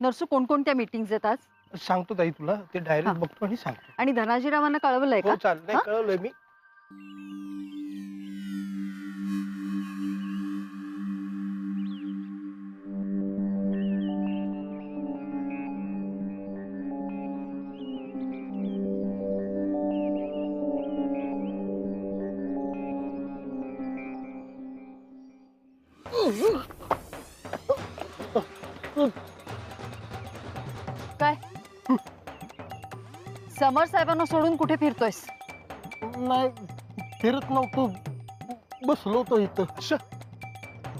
नरसू कोणकोणत्या मीटिंग्स आहेत आज? सांगतो ताई तुला, ते हा. डायरेक्ट बघतो आणि सांगतो. आणि धनाजीरावांना कळवलंय हो का? चालतंय, हा? कळवलंय मी. काय समर साहेबांना सोडून कुठे फिरतोयस? नाही फिरत नव्हतो, बसलो होतो इथं.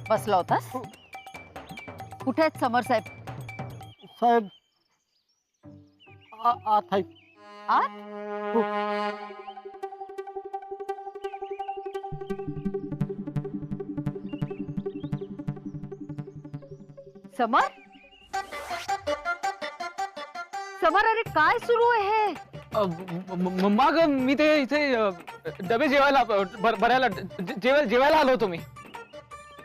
बसला होतास? कुठे आहेत समर साहेब? साहेब आत आहे. आत? समर, समर, अरे काय सुरू आहे हे? मग मी ते इथे डबे जेवायला भरायला जेवायला आलो होतो मी.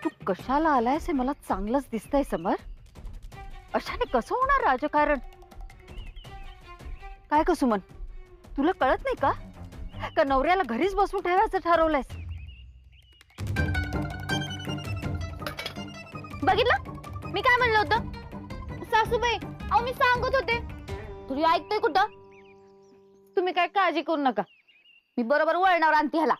तू कशाला आलायस हे मला चांगलंच दिसतंय समर. अशाने कसं होणार राजकारण? काय ग सुमन, तुला कळत नाही का? का नवऱ्याला घरीच बसून ठेवायचं ठरवलंयस? बघितलं मी काय म्हणलं होतं? सासूबाई, अहो मी सांगत होते, तुझी ऐकतोय कुठं? तुम्ही काय काळजी करू नका, मी बरोबर वळणावर आणते ह्याला.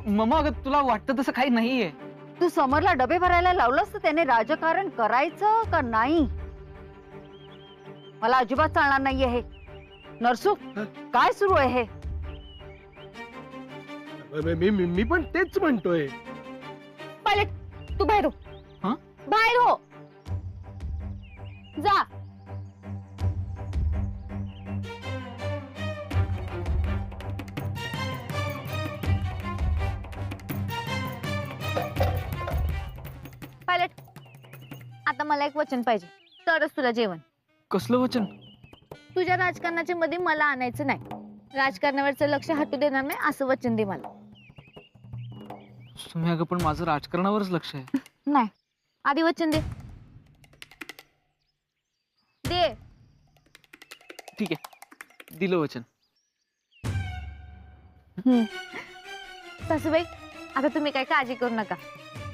मग तुला वाटतं तसं काही नाहीये? तू समरला डबे भरायला लावलंस तर त्याने राजकारण करायचं का नाही? मला अजिबात चालणार नाहीये हे. नरसू, काय सुरू आहे हे? मी पण तेच म्हणतोय. पायलट, तू बाहेर हो. हा? बाहेर हो, जा. पायलट, आता मला एक वचन पाहिजे, तरच तुला जेवण. कसलं वचन? तुझ्या राजकारणाच्या मध्ये मला आणायचं नाही, राजकारणावरचं लक्ष हटू देणार नाही असं वचन दे मला. तुम्ही अगं पण माझं राजकारणावरच लक्ष आहे. नाही, आधी वचन दे. दे. ठीक आहे, दिलं वचन. सासूबाई, आता तुम्ही काही काळजी करू नका,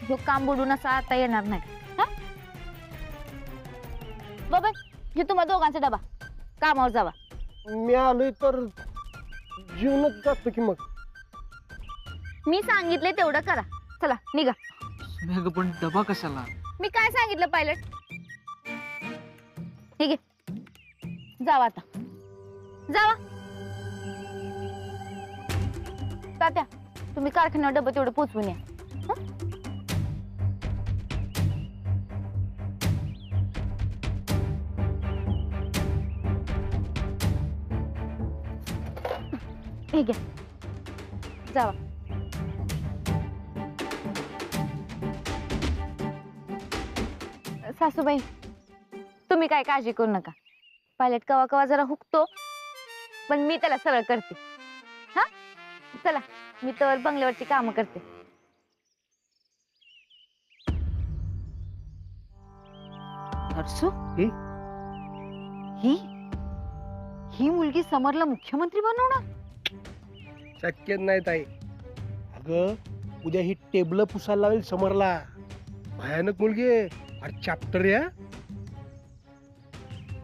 जो काम बुडून असा आता येणार नाही. हा बाबा, हे तुम्हा दोघांचा डबा, कामावर जावा. मी आलोय तर जीवनच जातो की मग. मी सांगितले तेवढं करा. चला निघा. तुम्ही अगं पण डबा कशाला? मी काय सांगितलं पायलट? ठीक आहे, जावा आता, जावा. तात्या, तुम्ही कारखान्यावर डबं तेवढं पोचवून या. ठीक आहे, जावा. सासूबाई, तुम्ही काय काळजी करू नका, पायलट कवा कवा जरा हुकतो, पण मी त्याला सरळ करते. हा, चला, मी तर बंगल्यावरची कामं करते. नरसू, ही ही मुलगी समरला मुख्यमंत्री बनवणार? शक्य नाही ताई. अगं उद्या ही टेबल पुसायला लावेल समरला. भयानक मुलगी आहे, अरे चॅप्टर या.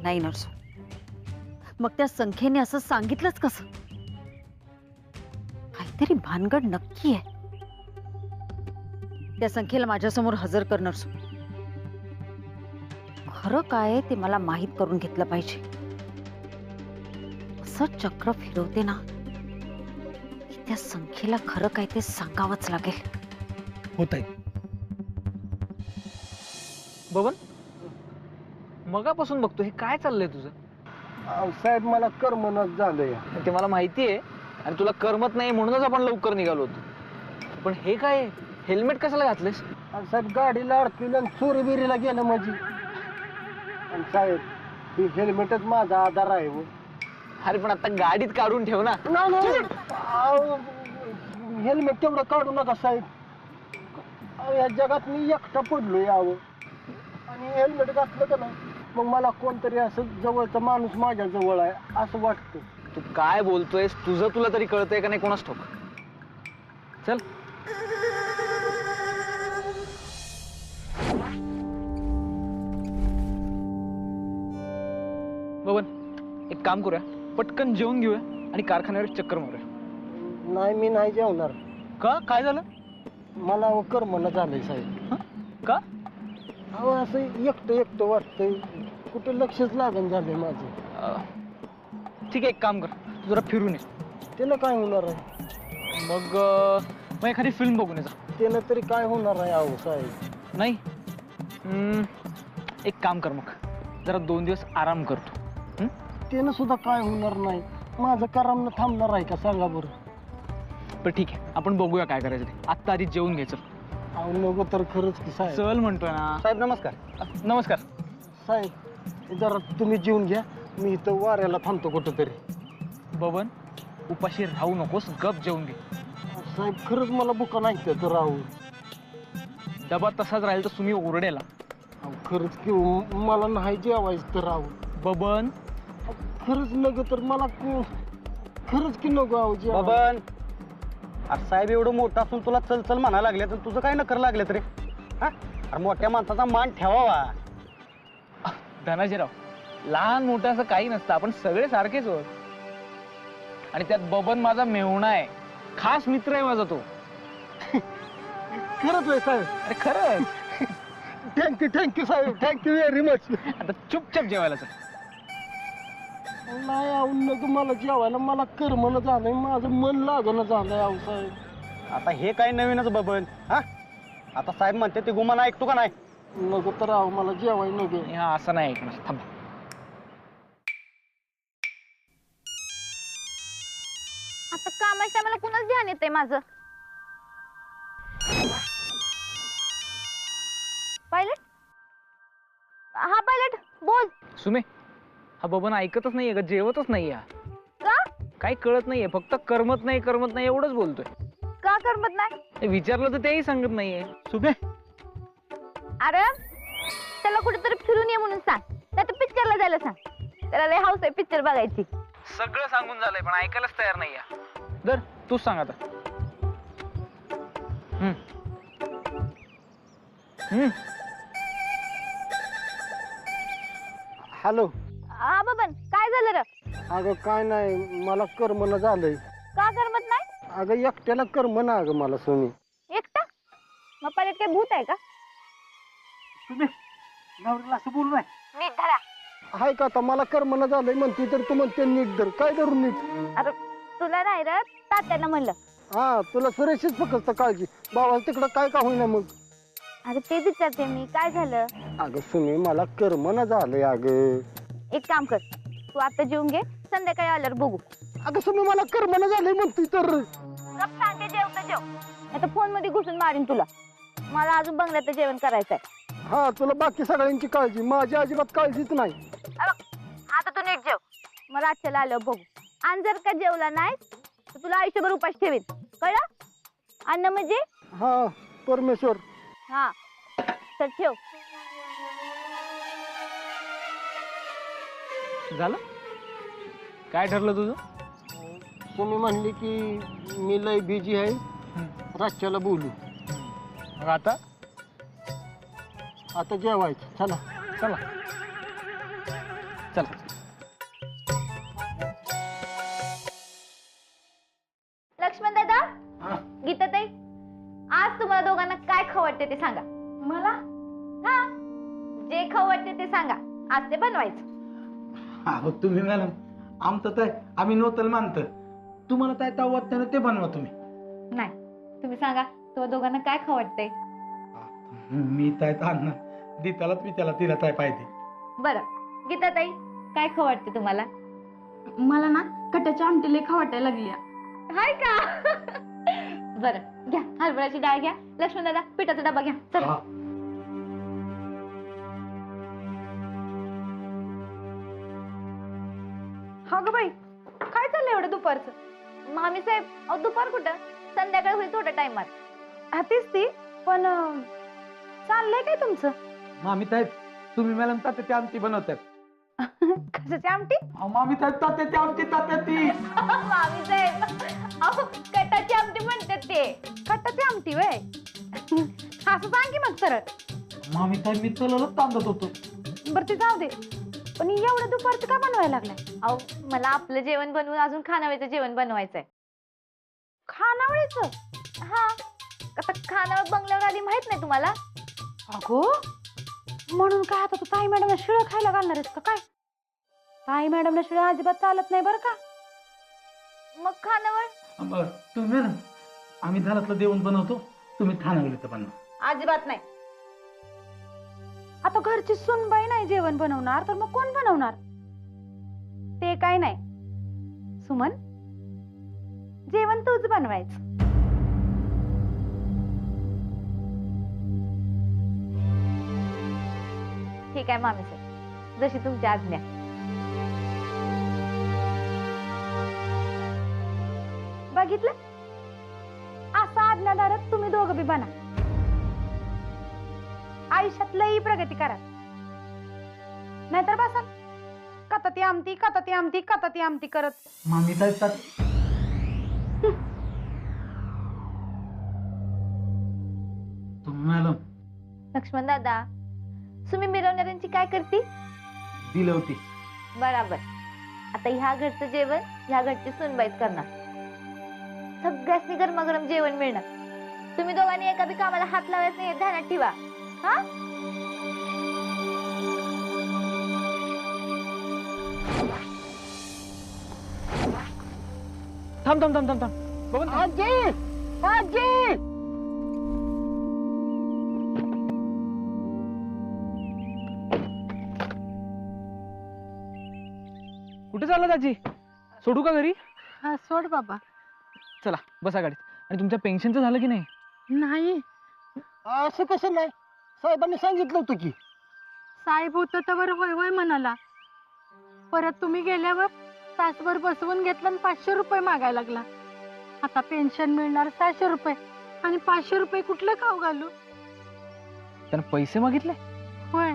नाही नरसू, मग त्या संख्येने असं सांगितलंच कसं? काहीतरी भानगड नक्की आहे. त्या संख्येला माझ्यासमोर हजर कर नरसू. खरं काय आहे ते मला माहित करून घेतलं पाहिजे. असं चक्र फिरवते ना की त्या संख्येला खरं काय ते सांगावंच लागेल. होत आहे. बबन, मगापासून बघतो हे काय चाललंय तुझं? साहेब मला करमनच झालंय. ते मला माहिती आहे, आणि तुला करमत नाही म्हणूनच आपण लवकर निघालो होतो. पण हे काय, हेल्मेट कशाला घातलंस? साहेब गाडीला अडकलं आणि चोरी बिरीला गेलं माझी. आणि साहेब, ही हेल्मेटच माझा आधार आहे. हो, अरे पण आता गाडीत काढून ठेव ना. हेल्मेट तेवढं काढू नका साहेब. या जगात मी एकटा पडलोय. आणि हेल्मेट घातलं का नाही मग मला कोणतरी असं जवळचा माणूस माझ्या जवळ आहे असं वाटतं. तू काय बोलतोयस? तुझं तुला तरी कळतंय का नाही कोणास ठाऊक. चल. बबन, एक काम करूया, पटकन जेवून घेऊया आणि कारखान्यावर एक चक्कर मारूया. नाही मी नाही जेवणार. का? काय झालं? मला करमना झालंय साहेब. का? अहो असं एकटं एकटं वाटतंय कुठे लक्षच लागण झालंय माझं. ठीक आहे, एक काम कर, तू जरा फिरून ये. त्यानं काय होणार आहे? मग एखादी फिल्म बघून ये जा. त्यानं तरी काय होणार आहे अहो साहेब? नाही. एक काम कर, मग जरा 2 दिवस आराम करतो. त्यानं सुद्धा काय होणार नाही. माझं करमणं थांबणार आहे का सांगा बरं? पण ठीक आहे, आपण बघूया काय करायचं ते. आत्ता आधी जेवून घ्यायचं. अहो नको तर खरंच की साहेब. चल म्हणतोय ना. साहेब नमस्कार. नमस्कार. साहेब जरा तुम्ही जेवून घ्या, मी इथं वाऱ्याला थांबतो कुठंतरी. बबन, उपाशी राहू नकोस, गप जेवून घे. साहेब खरंच मला भुका नाही तर राहू. डबा तसाच राहील तर तुम्ही ओरडेला. अहो खरंच की मला नाही जेवायचं तर राहू. बबन, खरंच नको तर मला खरंच की नको अहो जेवायला. बबन, अरे साहेब एवढं मोठं असून तुला चल चल म्हणायला लागले तर तुझं काय नकर लागले तरी? हा, अरे मोठ्या माणसाचा मान ठेवावा. धनाजीराव, लहान मोठं असं काही नसतं, आपण सगळे सारखेच आहोत. आणि त्यात बबन माझा मेहुणा आहे, खास मित्र आहे माझा तो. खरंच आहे साहेब. अरे खरंच. थँक्यू साहेब, थँक्यू व्हेरी मच. आता चुपचाप जेवायला चल. नाही अहो नको मला जेवायला, मला करमणं झालंय, माझं मन लागणं झालंय अहो साहेब. आता हे काय नवीनच बबन. हा, आता साहेब म्हणते ते गुमान ऐकतो का नाही? नको तर अहो मला जेवाय नको. हा, असं नाही ऐकणार. थांब. आता कामाच्या मला कुणाच ध्यान येतंय माझं. पायलट, हा पायलट बोल. सुमे, हा बबन ऐकतच नाहीये का? जेवतच नाहीये. का? काही कळत नाहीये, फक्त करमत नाही एवढंच बोलतोय. का करमत नाही? ते विचारलं तर तेही सांगत नाहीये. सुमे, अरे त्याला कुठेतरी फिरून ये म्हणून सांग, नाही तर पिक्चरला जायला सांग. त्याला लय हाऊस आहे पिक्चर बघायची. सगळं सांगून झालंय पण ऐकायलाच तयार नाहीये. दर तूच सांग आता. हॅलो. हा बबन, काय झालं र? अगं काय नाही, मला करमणं झालंय. का करमत नाही? अगं एकट्याला करमणं अगं मला सोनी. एकटा? मग पायलट काय भूत आहे का? नवऱ्याला असं बोलू नाही. नीट धरा. हाय का आता मला करमणं झालंय म्हणते तर तू म्हणते नीट धर. काय धरू नीट? अरे तुला नाही र, तात्याला म्हणलं. हा तुला सुरेशच फक्त काळजी, बाबा तिकडं काय का होईना मग. अरे ते विचारते मी, काय झालं? अगं सुनी मला करमणं झालंय अगं. एक काम कर, तू आता जेवून घे, संध्याकाळी आल्यावर बघू. अगं सुनी मला करमणं झालंय म्हणते तर. गप सांगते जेव तर जेव, नाही तर फोन मध्ये घुसून मारीन तुला. मला अजून बंगल्यात जेवण करायचंय. हा तुला बाकी सगळ्यांची काळजी, माझी अजिबात काळजीच नाही. आता तू नीट जेव, मग रातच्याला आल्यावर बघू. आणि जर का जेवला नाही तर तुला आयुष्यभर उपाशी ठेवीन, कळलं? अन्न म्हणजे हा परमेश्वर. हा, तर ठेव. झालं? काय ठरलं तुझं? तुम्ही म्हणली की मी लय बिझी आहे, रातच्याला बोलू. मग आता आता जेवायचं. चला चला चला. लक्ष्मण दादा, हा. गीताताई, आज तुम्हाला दोघांना काय खाऊ वाटते ते सांगा. मला? हा, जे खाऊ वाटते ते सांगा, आज ते बनवायचं. अहो तुम्ही मॅडम, आमचं तर आम्ही नोतल मानतं, तुम्हाला काय ताव वाटतं ते बनवा तुम्ही. नाही, तुम्ही सांगा तुम्हाला दोघांना काय खाऊ वाटतंय. मी काय आणणार दितालाच मी त्याला तिला काय पाहिजे. बरं गीताताई, काय खाऊ वाटते तुम्हाला? मला ना कटाच्या आमटीला खाऊ वाटायला लागली. हाय का? बरं घ्या, हरभऱ्याची डाळ घ्या. लक्ष्मण दादा, पिठाचा डबा घ्या. चला. हा. हा ग बाई, काय चाललंय एवढं दुपारचं? मामी साहेब, अहो दुपार कुठं, संध्याकाळ होईल थोड्या टाइमात. हा तीच ती, पण चाललंय काय तुमचं? मामी ताई, तुम्ही मॅडम तात्याची आमटी बनवतात. कशाची आमटी? मामी तात्याची आमटी तात्याची. मामी साहेब, अहो कटाची आमटी म्हणतात ते. कटाची आमटी वय असं सांग की मग सरळ. मामी ताई मी तलच तांदत होतो. बरं ते जाऊ दे, पण एवढं दुपारचं का बनवायला लागलाय? अहो मला आपलं जेवण बनवून अजून खानावळीचं जेवण बनवायचंय. खानावळीचं? हा, आता खानावळ बंगल्यावर आली माहित नाही तुम्हाला? अगो म्हणून काय आता तू ताई मॅडमला शिळं खायला घालणार आहेस का काय? ताई मॅडमला शिळं अजिबात चालत नाही बरं का. मग खानावळ? तुम्ही मॅडम आम्ही घरातलं जेवण बनवतो, तुम्ही खानावळीचं बनवा. अजिबात नाही. आता घरची सुनबाई नाही जेवण बनवणार तर मग कोण बनवणार? ते काय नाही सुमन, जेवण तूच बनवायचं. ठीक आहे मामी साहेब, जशी तुमची आज्ञा. बघितलं, असा आज्ञाधारक तुम्ही दोघं बी बना. आयुष्यात लई प्रगती करा, नाहीतर बसा कथा ती आमटी कथा ती आमटी कथा ती आमटी करत. मामी ताई तुम्ही मॅडम लक्ष्मण दादा, तुम्ही मिरवणाऱ्यांची काय करती? दिलं होती. बराबर. आता ह्या घरचं जेवण ह्या घरची सुनबाईच करणार. सगळ्यांनी गरमागरम जेवण मिळणार. तुम्ही दोघांनी एका बी कामाला हात लावायचं नाही, ध्यानात ठेवा. हा, थांब थांब थांब थांब थांब बघून कुठे चालला दाजी? सोडू का घरी? हा सोड बाबा. चला बसा गाडीत. आणि तुमच्या पेन्शनचं झालं की नाही? नाही, असं कसं नाही, साहेबांनी सांगितलं होतं की. साहेब होतं तर होय होय म्हणाला. परत तुम्ही गेल्यावर तासभर बसवून घेतलं आणि 500 रुपये मागायला लागला. आता पेन्शन मिळणार 600 रुपये आणि 500 रुपये कुठले खाऊ घालू? त्यानं पैसे मागितले? होय,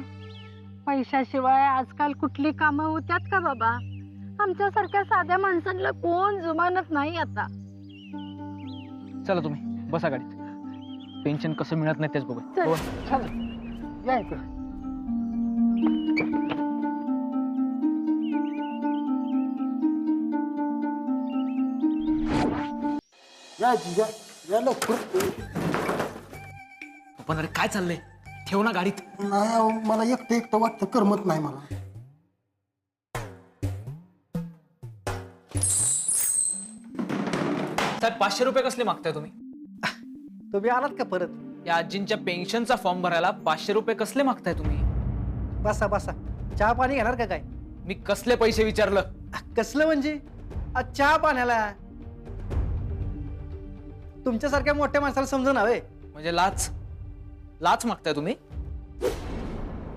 पैशाशिवाय आजकाल कुठली कामं होत्यात का बाबा? आमच्यासारख्या साध्या माणसांना कोण जुमानत नाही आता. चला तुम्ही बसा गाडीत. पेन्शन कसं मिळत नाही तेच बघू. चल. या इकडं. या लवकर. पण अरे काय चाललंय? ठेव ना गाडीत. नाही अहो, मला एकटं एकटं वाटतं, करमत नाही मला. साहेब 500 रुपये कसले मागताय तुम्ही? तुम्ही आलात का परत? या आजींच्या पेन्शनचा फॉर्म भरायला 500 रुपये कसले मागताय तुम्ही? बसा बसा, चहा पाणी घेणार का काय? मी कसले पैसे विचारलं? कसलं म्हणजे? चहा पाण्याला तुमच्यासारख्या मोठ्या माणसाला समजून हवे. म्हणजे लाच लाच मागताय तुम्ही?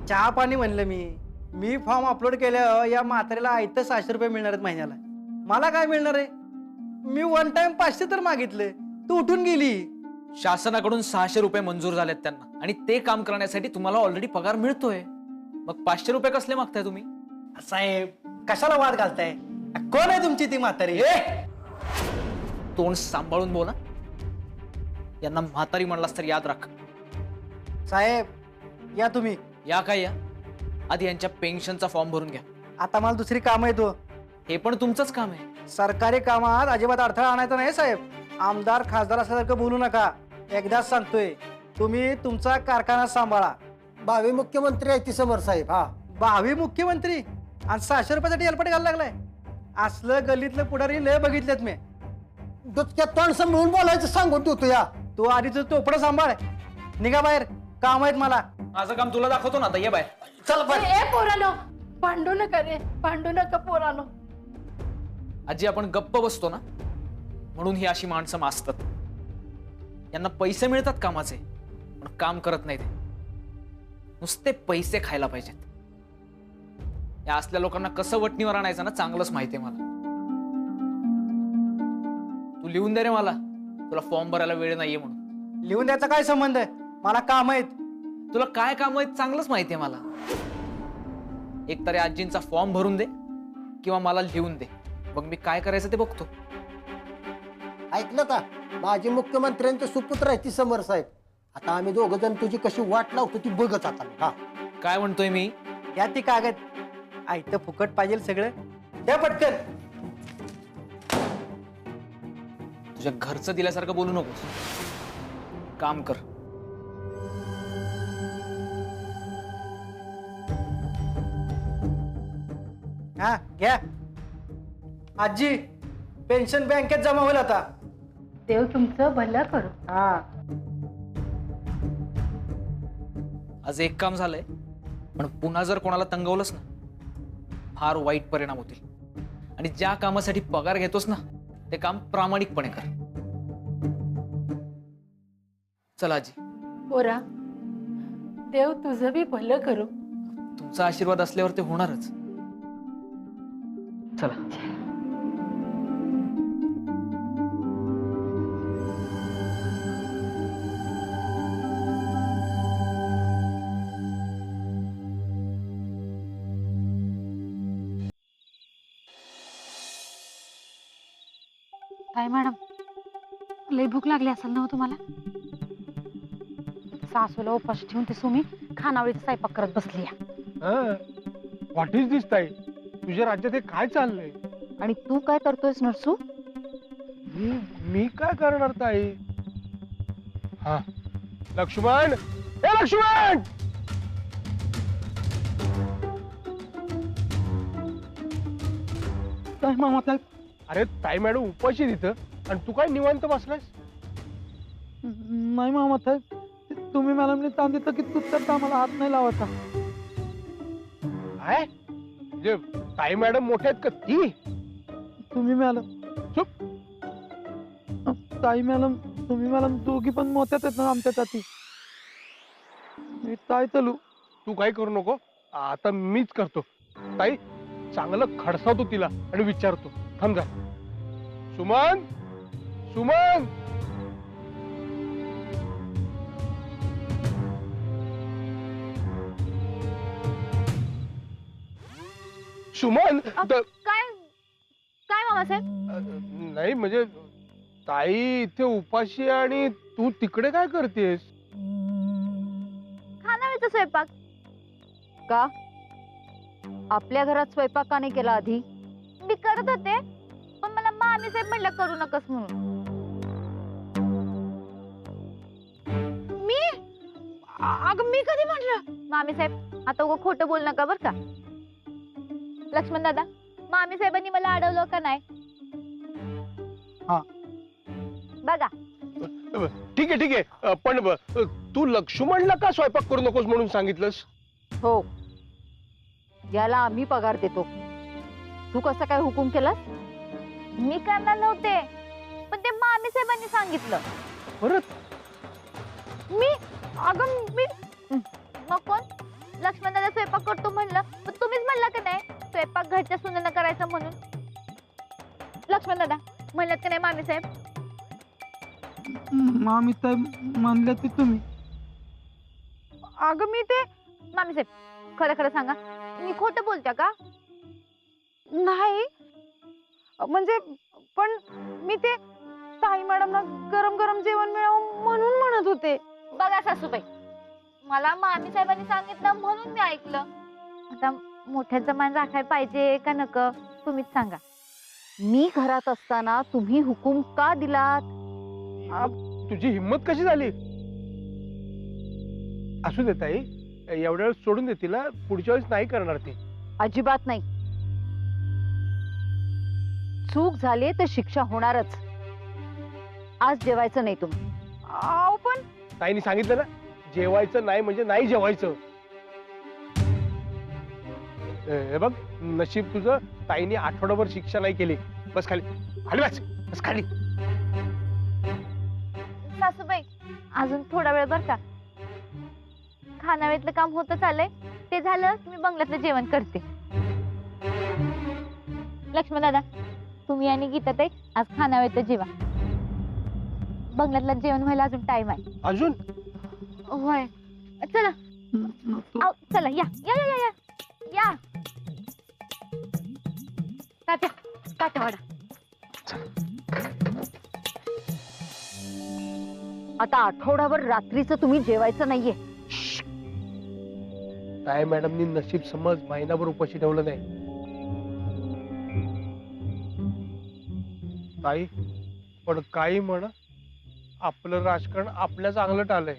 चहा पाणी म्हणलं मी फॉर्म अपलोड केल्यावर या म्हाताऱ्याला आयतं 600 रुपये मिळणार आहेत महिन्याला. मला काय मिळणार आहे? मी वन टाइम 500 तर मागितलं, तू उठून गेली. शासनाकडून 600 रुपये मंजूर झालेत त्यांना, आणि ते काम करण्यासाठी तुम्हाला ऑलरेडी पगार मिळतोय. मग 500 रुपये कसले मागताय तुम्ही? साहेब कशाला वाद घालताय? कोण आहे तुमची ती म्हातारी? तोंड सांभाळून बोला. यांना म्हातारी म्हणलास तर याद राख. साहेब या तुम्ही. या काय या? आधी यांच्या पेन्शनचा फॉर्म भरून घ्या. आता मला दुसरी कामं येतो. हे पण तुमचंच काम आहे. सरकारी कामात अजिबात अडथळा आणायचा नाही साहेब. आमदार खासदार असल्यासारखं बोलू नका. एकदाच सांगतोय, तुम्ही तुमचा कारखाना सांभाळा. भावी मुख्यमंत्री आहे ती समोर साहेब. हा, भावी मुख्यमंत्री आणि 600 रुपयासाठी हेल्पट घालायला लागलाय. असलं गल्लीतलं पुढारी लय बघितलेत मी. डोक्यात तोंड सांभाळून बोलायचं सांगून देतो. या तू आधीच तोपडं सांभाळ. निघा बाहेर, काम आहेत मला. माझं काम तुला दाखवतो ना. आता ये बाहेर. चल बाहेर. ए पोरानो, भांडू नका रे, भांडू नका पोरानो. आजी आपण गप्प बसतो ना, म्हणून ही अशी माणसं माजतात. यांना पैसे मिळतात कामाचे, पण काम करत नाही. ते नुसते पैसे खायला पाहिजेत. या असल्या लोकांना कसं वटणीवर आणायचं ना, चांगलंच माहितीये मला. तू लिहून दे रे मला, तुला फॉर्म भरायला वेळ नाहीये म्हणून. लिहून द्यायचा काय संबंध आहे? मला काम आहेत. तुला काय काम आहेत चांगलंच माहितीये मला. एक तर या आजींचा फॉर्म भरून दे किंवा मला लिहून दे, मग मी काय करायचं ते बघतो. ऐकलं का? माजी मुख्यमंत्र्यांचे सुपुत्र आहे ती समर साहेब. आता आम्ही दोघ जण तुझी कशी वाट लावतो ती बघत आता. हा काय म्हणतोय मी? घ्या ती कागद. आयतं फुकट पाहिजे सगळं. द्या पटकन. तुझ्या घरचं दिल्यासारखं बोलू नकोस. काम कर. हा घ्या. आजी पेन्शन बँकेत जमा होईल आता. देव तुमचं भलं करू. हा आज एक काम झालंय, पण पुन्हा जर कोणाला तंगवलंस ना, फार वाईट परिणाम होतील. आणि ज्या कामासाठी पगार घेतोस ना, ते काम प्रामाणिकपणे कर. चला आजी. पोरा, देव तुझं बी भलं करू. तुमचा आशीर्वाद असल्यावर ते होणारच. चला. काय मॅडम, लई भूक लागली असेल ना हो तुम्हाला? सासूला उपाशी ठेवून ती सुमी खानावळीचा स्वयंपाक करत बसली आहे. व्हॉट इज दिस ताई? तुझ्या राज्यात हे काय चाललंय? आणि तू काय करतोयस नरसू? मी काय करणार ताई? हा लक्ष्मण, ए लक्ष्मण! काय मामा साहेब? अरे ताई मॅडम उपाशी तिथं आणि तू काय निवांत बसलास? नाही मामा साहेब, तुम्ही मॅडमने सांगितलं की तू तर आम्हाला हात नाही लावायचा. काय म्हणजे ताई मॅडम मोठ्या आहेत का ती? तुम्ही मॅडम चुप. ताई मॅडम, तुम्ही मॅडम दोघी पण मोठ्यात आहेत ना आमच्यासाठी. मी ताई चलू. तू काय करू नको, आता मीच करतो. ताई चांगलं खडसावतो तिला आणि विचारतो. थांब जा. सुमन, सुमन! सुमन! काय काय मामासाहेब? नाही म्हणजे ताई इथे उपाशी आणि तू तिकडे काय करतेस? खानावळीचा स्वयंपाक. का आपल्या घरात स्वयंपाक का नाही केला आधी? मी करत होते, पण मला मामी साहेब म्हणलं करू नकस म्हणून. मी अगं मी कधी म्हटलं? मामी साहेब आता उगा खोटं बोल नका बर का. लक्ष्मण दादा, मामी साहेबांनी मला अडवलं का नाही? हा. बघा. ठीक आहे ठीक आहे, पण तू लक्ष्मणला का स्वयंपाक करू नकोस म्हणून सांगितलंस? हो, याला आम्ही पगार देतो. तू कसा काय हुकूम केलास? मी करणार नव्हते, पण ते मामी साहेबांनी सांगितलं. परत मी मग कोण? लक्ष्मण दादा स्वयंपाक करतो म्हणलं, पण तुम्हीच म्हणला का नाही स्वयंपाक घरच्या सुनेनं करायचं म्हणून? लक्ष्मण दादा म्हणलात का नाही मामी साहेब? मामी साहेब म्हणल्या ती तुम्ही. अगं मी ते मामी साहेब खरं खरं सांगा, मी खोटं बोलत्या का? नाही म्हणजे, पण मी ते ताई मॅडमना गरम गरम जेवण मिळावं म्हणून म्हणत होते. बघा सासूबाई, मला मामी साहेबांनी सांगितलं म्हणून मी ऐकलं. आता मोठ्याचं मान राखायला पाहिजे का नको तुम्हीच सांगा. मी घरात असताना तुम्ही हुकूम का दिलात? तुझी हिम्मत कशी झाली? असू दे ताई, एवढ्या वेळेस सोडून दे तिला. पुढच्या वेळेस नाही करणार ती. अजिबात नाही. चूक झाली तर शिक्षा होणारच. आज जेवायचं नाही तुम्ही. पण ताईने सांगितलं ना, जेवायचं नाही म्हणजे नाही जेवायचं. हे बघ, नशीब तुझं ताईने आठवडाभर शिक्षा नाही केली. बस खाली, खाली बस, बस खाली. सासूबाई अजून थोडा वेळ बर का. खानावळीतलं काम होतं चाललंय, ते झालं मी बंगल्यातलं जेवण करते. लक्ष्मण दादा, तुम्ही आणि गीताताई आज खानावळीतलं जेवा. बंगल्यातलं जेवण व्हायला अजून टाइम आहे. अजून? होय. चला चला, या या या या या या. वाटा वाटा. आता आठवड्यावर रात्रीचं तुम्ही जेवायचं नाहीये. ताई मॅडमनी नशीब समज महिनाभर उपाशी ठेवलं नाही. ताई पण काही म्हण, आपलं राजकारण आपल्या चांगलं टाळलंय.